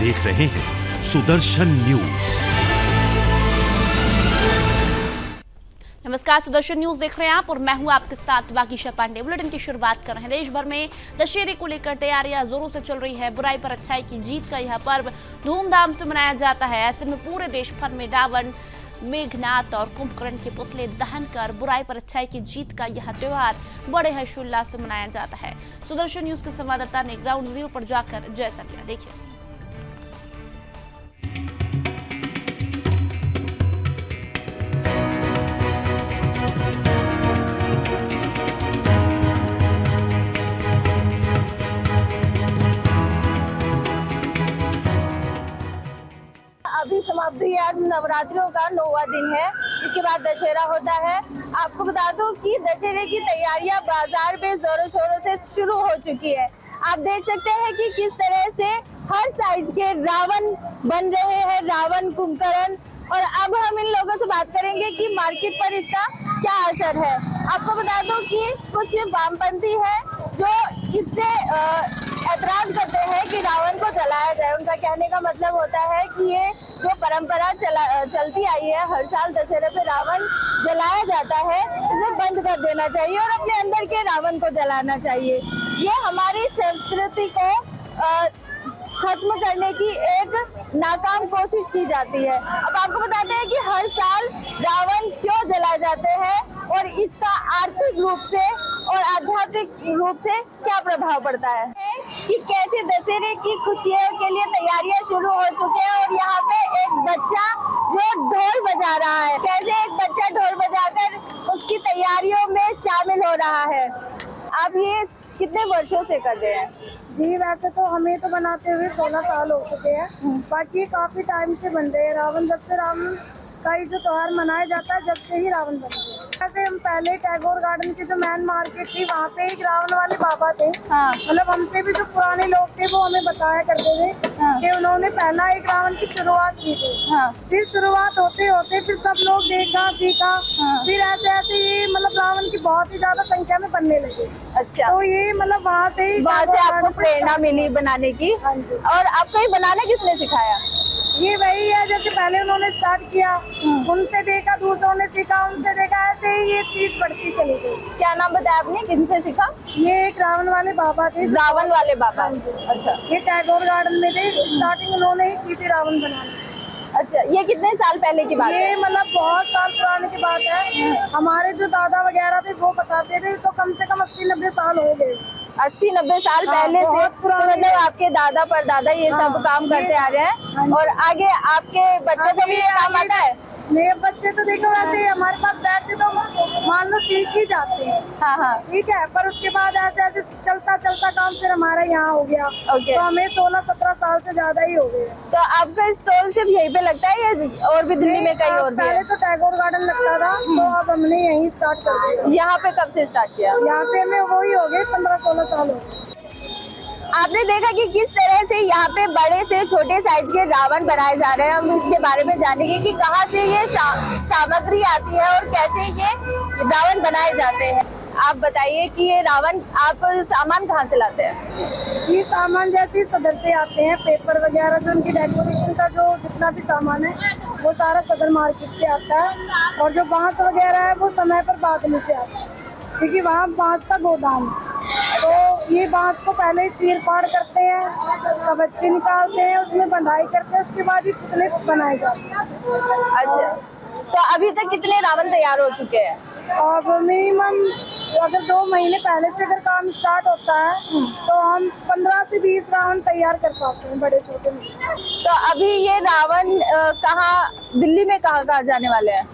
देख रहे हैं सुदर्शन न्यूज। नमस्कार, सुदर्शन न्यूज देख रहे हैं आप और मैं हूं आपके साथ वाकीशा पांडे। बुलेटिन की शुरुआत कर रहे हैं। देश भर में दशहरे को लेकर तैयारियां जोरों से चल रही है। बुराई पर अच्छाई की जीत का यह पर्व धूमधाम से मनाया जाता है। ऐसे में पूरे देश भर में रावण, मेघनाथ और कुंभकर्ण के पुतले दहन कर बुराई पर अच्छाई की जीत का यह त्योहार बड़े हर्षोल्लास से मनाया जाता है। सुदर्शन न्यूज के संवाददाता ने ग्राउंड जीरो पर जाकर जैसा किया, देखिए। अभी समाप्ति आज नवरात्रियों का 9वां दिन है। इसके बाद दशहरा होता है। आपको बता दूं कि दशहरे की तैयारियां बाजार में जोरों शोरों से शुरू हो चुकी है। आप देख सकते हैं कि किस तरह से हर साइज के रावण बन रहे हैं, रावण, कुंभकर्ण। और अब हम इन लोगों से बात करेंगे कि मार्केट पर इसका क्या असर है। आपको बता दूं कि कुछ वामपंथी है जो इससे ऐतराज करते हैं कि रावण को जलाया जाए। उनका कहने का मतलब होता है कि ये जो परंपरा चलती आई है, हर साल दशहरे पे रावण जलाया जाता है, इसे बंद कर देना चाहिए और अपने अंदर के रावण को जलाना चाहिए। ये हमारी संस्कृति को खत्म करने की एक नाकाम कोशिश की जाती है। अब आपको बताते हैं कि हर साल रावण क्यों जलाए जाते हैं और इसका आर्थिक रूप से और आध्यात्मिक रूप से क्या प्रभाव पड़ता है कि कैसे दशहरे की खुशियों के लिए तैयारियां शुरू हो चुके हैं। और यहाँ पे एक बच्चा जो ढोल बजा रहा है, कैसे एक बच्चा ढोल बजाकर उसकी तैयारियों में शामिल हो रहा है। आप ये कितने वर्षों से कर रहे हैं? जी, वैसे तो हमें तो बनाते हुए 16 साल हो चुके हैं। बाकी काफी टाइम से बन रहे हैं रावण। जब से रावण का जो त्योहार मनाया जाता है, जब से ही रावण बन गए। वैसे हम पहले टैगोर गार्डन की जो मेन मार्केट थी, वहाँ पे एक रावण वाले बाबा थे। मतलब हमसे भी जो पुराने लोग थे वो हमें बताया करते थे कि उन्होंने पहला एक रावण की शुरुआत की थी। फिर शुरुआत होते होते फिर सब लोग देखा, सीखा, फिर ऐसे ऐसे ये मतलब रावण की बहुत ही ज्यादा संख्या में बनने लगे। अच्छा, तो ये मतलब वहाँ से आपको प्रेरणा मिली बनाने की। हाँ जी। और आपको ये बनाना किसने सिखाया? ये वही है, जैसे पहले उन्होंने स्टार्ट किया, उनसे देखा, दूसरों ने सीखा, उनसे देखा, ऐसे ही ये चीज बढ़ती चली गई। क्या नाम बताया आपने, किनसे सीखा? ये एक रावण वाले बाबा थे। रावण वाले बाबा? अच्छा, ये टैगोर गार्डन में थे। स्टार्टिंग उन्होंने ही की थी रावण बनाना। अच्छा, ये कितने साल पहले की बात है? ये मतलब बहुत साल पुराने की बात है। हमारे जो दादा वगैरह थे वो बताते थे, तो कम से कम 80-90 साल हो गए। 80-90 साल पहले से? तो मतलब आपके दादा परदादा ये सब काम करते आ रहे हैं। और आगे आपके बच्चे को भी ये काम आता है? मेरे बच्चे तो देखो वैसे हमारे पास बैठते तो मान लो सीख ही जाते हैं। हाँ, ठीक है। पर उसके बाद ऐसे ऐसे चलता चलता काम फिर हमारा यहाँ हो गया। तो हमें 16-17 साल से ज्यादा ही हो गए। तो आपका स्टॉल सिर्फ यहीं पे लगता है या और भी दिल्ली में कहीं और भी? पहले तो टैगोर गार्डन लगता था, तो अब हमने यहीं स्टार्ट कर दिया। यहाँ पे कब से स्टार्ट किया? यहाँ पे हमें वही हो गए 15-16 साल हो गए। आपने देखा कि किस तरह से यहाँ पे बड़े से छोटे साइज के रावण बनाए जा रहे हैं। हम इसके बारे में जानेंगे कि कहाँ से ये सामग्री आती है और कैसे ये रावण बनाए जाते हैं। आप बताइए कि ये रावण आप सामान कहाँ से लाते हैं? ये सामान जैसे सदर से आते हैं, पेपर वगैरह जो उनकी डेकोरेशन का जो जितना भी सामान है वो सारा सदर मार्केट से आता है। और जो बांस वगैरह है वो समय पर बादली से आता है, क्योंकि वहाँ बांस का गोदाम है। तो ये बांस को पहले चीर फाड़ करते हैं, कबच्चे निकालते हैं, उसमें बंधाई करते हैं, उसके बाद ही पुतले बनाए जाते हैं। अच्छा, तो अभी तक कितने रावण तैयार हो चुके हैं? और मिनिमम अगर 2 महीने पहले से अगर काम स्टार्ट होता है तो हम 15 से 20 रावण तैयार कर पाते हैं, बड़े छोटे में। तो अभी ये रावण कहाँ, दिल्ली में कहाँ जाने वाले हैं?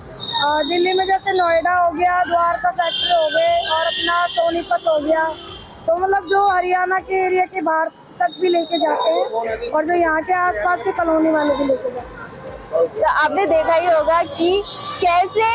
दिल्ली में जैसे नोएडा हो गया, द्वारका सेक्टर हो गए और अपना सोनीपत हो गया। तो मतलब जो हरियाणा के एरिया के बाहर तक भी लेके जाते हैं और जो यहाँ के आसपास के कॉलोनी वाले भी लेके जाते हैं। तो आपने देखा ही होगा कि कैसे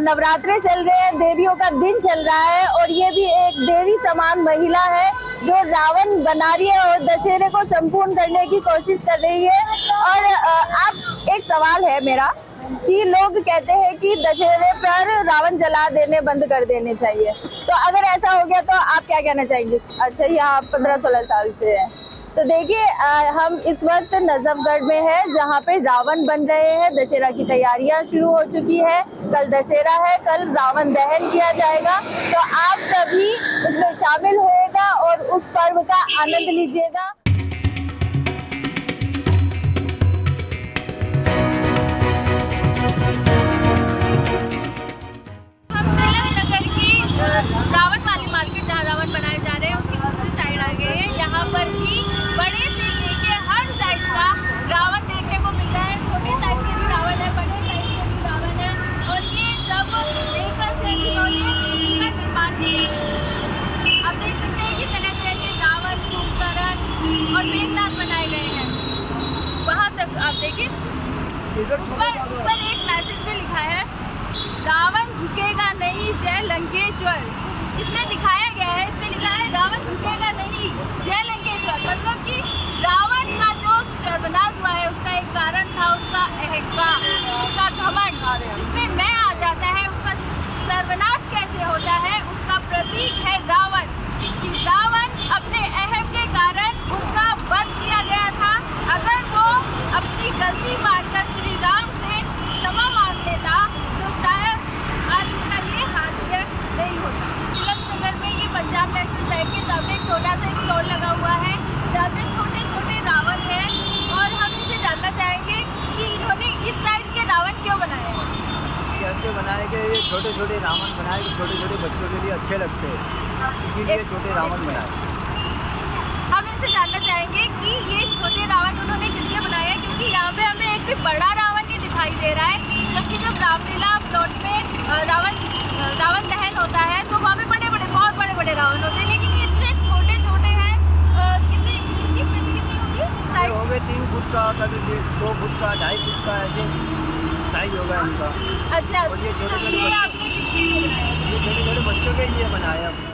नवरात्रे चल रहे हैं, देवियों का दिन चल रहा है और ये भी एक देवी समान महिला है जो रावण बना रही है और दशहरे को संपूर्ण करने की कोशिश कर रही है। और आप, एक सवाल है मेरा कि लोग कहते हैं कि दशहरे पर रावण जला देने बंद कर देने चाहिए, तो अगर ऐसा हो गया तो आप क्या कहना चाहेंगे? अच्छा, ये आप 15-16 साल से है, तो देखिए हम इस वक्त नजफगढ़ में है, जहाँ पे रावण बन रहे हैं। दशहरा की तैयारियां शुरू हो चुकी है। कल दशहरा है, कल रावण दहन किया जाएगा। तो आप सभी उसमें शामिल होएगा और उस पर्व का आनंद लीजिएगा। हम तिलक नगर की रावण वाली मार्केट, जहाँ रावण बनाए जा रहे हैं, उसकी दूसरी साइड आ गए हैं। यहाँ पर भी बड़े से लेके हर साइज का रावण देखने को मिल रहा है। छोटे साइज के भी रावण है, बड़े साइज के भी रावण है, और ये सब लेकर से जिन्होंने इसका निर्माण किया है। आप देख सकते हैं कि तरह तरह के रावण, कुंभकर्ण और मेघनाथ बनाए गए हैं। वहाँ तक आप देखिए, उस पर एक मैसेज भी लिखा है, रावण झुकेगा नहीं, जय लंकेश्वर। इसमें दिखाया गया है, इसमें लिखा है रावण झुकेगा नहीं, जय लंकेश्वर। मतलब कि रावण का जो सर्वनाश हुआ है, उसका एक कारण था उसका अहंकार, उसका घमंड, जिसमें मैं आ जाता है। उसका सर्वनाश कैसे होता है, उसका प्रतीक है रावण। कि रावण अपने अहम के कारण उसका वध किया गया था। अगर वो अपनी गलती मानकर श्री राम से क्षमा मांग लेता तो शायद आज इसका ये हादसा नहीं होता। तिलक नगर में ये पंजाब नेशनल बैंक के सामने एक छोटा सा स्टॉल लगा हुआ है, जहाँ पे छोटे छोटे रावण हैं। और हम इनसे जानना चाहेंगे कि इन्होंने इस साइज के रावण क्यों बनाए हैं। कैसे बनाए गए? ये छोटे छोटे रावण बनाए, छोटे छोटे बच्चों के लिए अच्छे लगते हैं, इसीलिए छोटे रावण बनाए। हम इनसे जानना चाहेंगे कि ये छोटे रावण उन्होंने किस लिए बनाए हैं, क्योंकि यहाँ पे हमें एक भी बड़ा रावण नहीं दिखाई दे रहा है। जबकि जब रामलीला प्लॉट में रावण दहन होता है तो वहाँ पे बड़े बड़े, बहुत बड़े बड़े रावण होते हैं, लेकिन ये इतने छोटे छोटे हैं। कितनी कितनी होगी साइज? हो गए 3 फुट का, कभी 2 फुट का, 2.5 फुट का, ऐसे साइज होगा इनका। अच्छा, और ये छोटे तो छोटे ये बच्चे- आपने किसके लिए बनाया है? ये छोटे छोटे बच्चों के लिए बनाया हमने।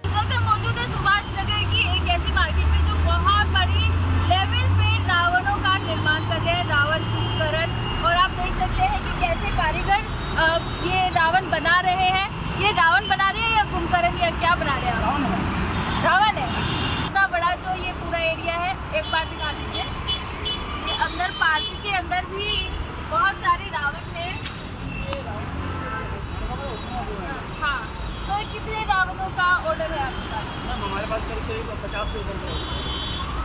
इस वक्त हम मौजूद है सुभाष नगर की एक ऐसी मार्केट में जो बहुत बड़ी लेवल पे रावणों का निर्माण कर रहे हैं, रावण, कुंभकर्ण। और आप देख सकते हैं कि कैसे कारीगर ये रावण बना रहे हैं। ये रावण बना रहे हैं या कुंभकर्ण, या क्या बना रहे हैं? रावण है। इतना बड़ा जो ये पूरा एरिया है, एक बार दिखा दीजिए। ये अंदर पार्क के अंदर भी बहुत सारे रावण हैं। हाँ, तो कितने रावणों का ऑर्डर है आपके पास? हमारे पास करीब 50 से ऊपर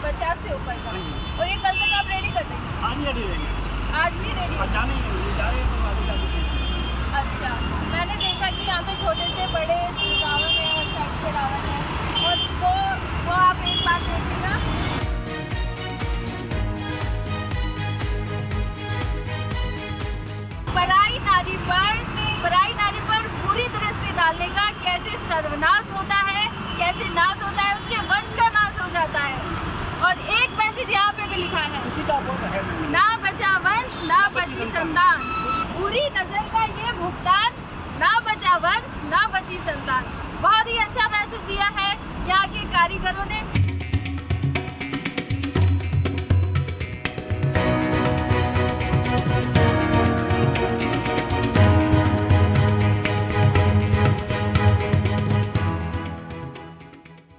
50 से ऊपर का। और ये कल तक आप रेडी कर देंगे? आज रेडी रहेंगे, आज भी रेडी? जाने जा रहे हैं तो आगे जाके। अच्छा, मैंने देखा कि यहाँ पे छोटे से बड़े रावण हैं और साइड के रावण हैं, और वो आप एक बात देखिएगा। पराई नारी पर बुरी दृष्टि डालने का कैसे सर्वनाश होता है, कैसे नाश होता है, उसके वंश का नाश हो जाता है। और एक मैसेज यहाँ पे भी लिखा है, ना बचा वंश, ना बची संतान। बुरी नजर का ये भुगतान, ना बचा वंश, ना बची संतान। बहुत ही अच्छा मैसेज दिया है यहाँ के कारीगरों ने।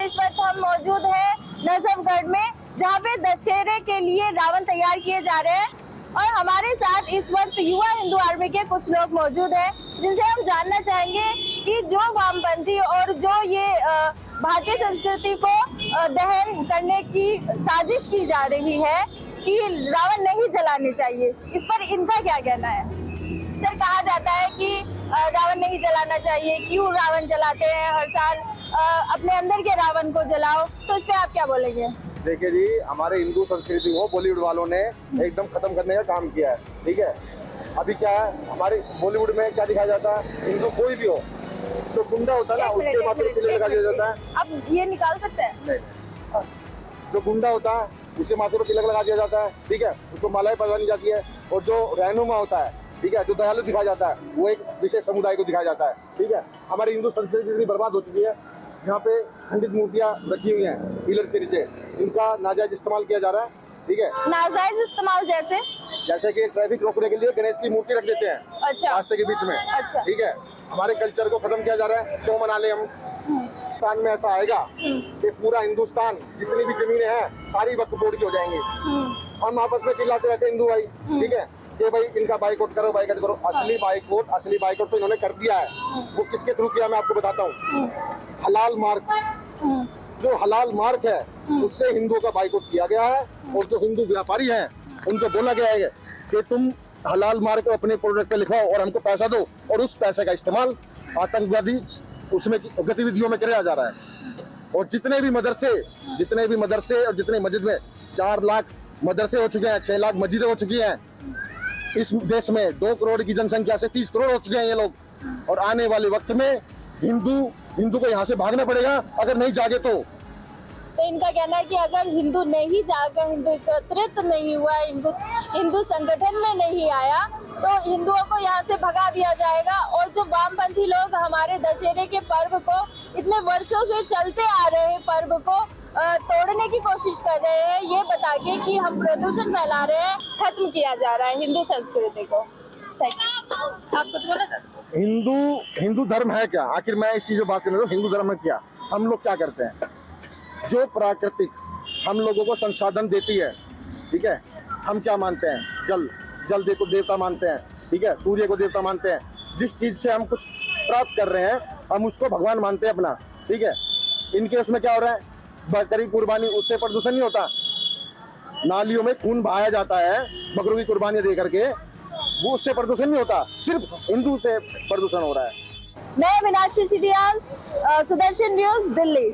इस वक्त हम मौजूद है नजफगढ़ में, जहाँ पे दशहरे के लिए रावण तैयार किए जा रहे हैं। और हमारे साथ इस वक्त युवा हिंदू आर्मी के कुछ लोग मौजूद हैं, जिनसे हम जानना चाहेंगे कि जो वामपंथी और जो ये भारतीय संस्कृति को दहन करने की साजिश की जा रही है कि रावण नहीं जलाने चाहिए, इस पर इनका क्या कहना है? सर, कहा जाता है कि रावण नहीं जलाना चाहिए, क्यों रावण जलाते हैं हर साल? अपने अंदर के रावण को जलाओ, तो इस पे आप क्या बोलेंगे? देखिए जी, हमारे हिंदू संस्कृति को बॉलीवुड वालों ने एकदम खत्म करने का काम किया है। ठीक है, अभी क्या है, हमारे बॉलीवुड में क्या दिखाया जाता है, हिंदू कोई भी हो तो गुंडा होता है ना, उसके माथे पे तिलक लगा दिया जाता है। अब ये निकाल सकते हैं? नहीं, जो गुंडा होता है उसके माथे पे तिलक लगा दिया जाता है। ठीक है, उसको मालाएं पहनाई जाती है। और जो रहनुमा होता है, ठीक है, जो दयालु दिखाया जाता है, वो एक विशेष समुदाय को दिखाया जाता है। ठीक है, हमारी हिंदू संस्कृति इतनी बर्बाद हो चुकी है, यहाँ पे खंडित मूर्तियाँ रखी हुई हैं पिलर के नीचे, इनका नाजायज इस्तेमाल किया जा रहा है। ठीक है, नाजायज इस्तेमाल जैसे कि ट्रैफिक रोकने के लिए गणेश की मूर्ति रख देते हैं अच्छा रास्ते के बीच में। अच्छा। ठीक है, हमारे कल्चर को खत्म किया जा रहा है, क्यों मना ले हम। हिंदुस्तान में ऐसा आएगा कि पूरा हिंदुस्तान जितनी भी जमीनें हैं सारी वक्फ बोर्ड की हो जाएंगी। हम आपस में चिल्लाते रहते हैं हिंदू भाई, ठीक है, कि भाई इनका बाइकआउट करो, बाइकआउट करो। असली बाइकआउट तो इन्होंने कर दिया है। वो किसके थ्रू किया मैं आपको बताता हूँ। हलाल मार्क, जो हलाल मार्क है उससे हिंदुओं का बाइकआउट किया गया है। और जो हिंदू व्यापारी हैं उनको बोला गया है कि तुम हलाल मार्क को अपने प्रोडक्ट पे लिखाओ और हमको पैसा दो, और उस पैसे का इस्तेमाल आतंकवादी उसमें गतिविधियों में किया जा रहा है। और जितने भी मदरसे और जितने मस्जिद में 4 लाख मदरसे हो चुके हैं, 6 लाख मस्जिदें हो चुकी हैं इस देश में। 2 करोड़ की जनसंख्या से 30 करोड़ हो चुके हैं ये लोग। और आने वाले वक्त में हिंदू को यहाँ से भागना पड़ेगा अगर नहीं जागे तो इनका कहना है कि अगर हिंदू नहीं जागा, हिंदू एकत्रित नहीं हुआ, हिंदू संगठन में नहीं आया तो हिंदुओं को यहाँ से भगा दिया जाएगा। और जो वामपंथी लोग हमारे दशहरे के पर्व को इतने वर्षों से चलते आ रहे हैं पर्व को तोड़ने की कोशिश कर रहे हैं, ये बता के कि हम प्रदूषण फैला रहे हैं, खत्म किया जा रहा है हिंदू संस्कृति को। आप कुछ बोला था? हिंदू धर्म है क्या? आखिर मैं इस चीज में बात कर रहा हूँ, हिंदू धर्म है क्या? हम लोग क्या करते हैं? जो प्राकृतिक हम लोगों को संसाधन देती है, ठीक है, हम क्या मानते हैं? जल को देवता मानते हैं, ठीक है, सूर्य को देवता मानते हैं। जिस चीज से हम कुछ प्राप्त कर रहे हैं हम उसको भगवान मानते हैं अपना, ठीक है। इनके उसमें क्या हो रहा है? बकरी कुर्बानी, उससे प्रदूषण नहीं होता। नालियों में खून बहाया जाता है बकरों की कुर्बानी दे करके, वो उससे प्रदूषण नहीं होता, सिर्फ हिंदू से प्रदूषण हो रहा है। मैं मीनाक्षी सिडियाल, सुदर्शन न्यूज, दिल्ली।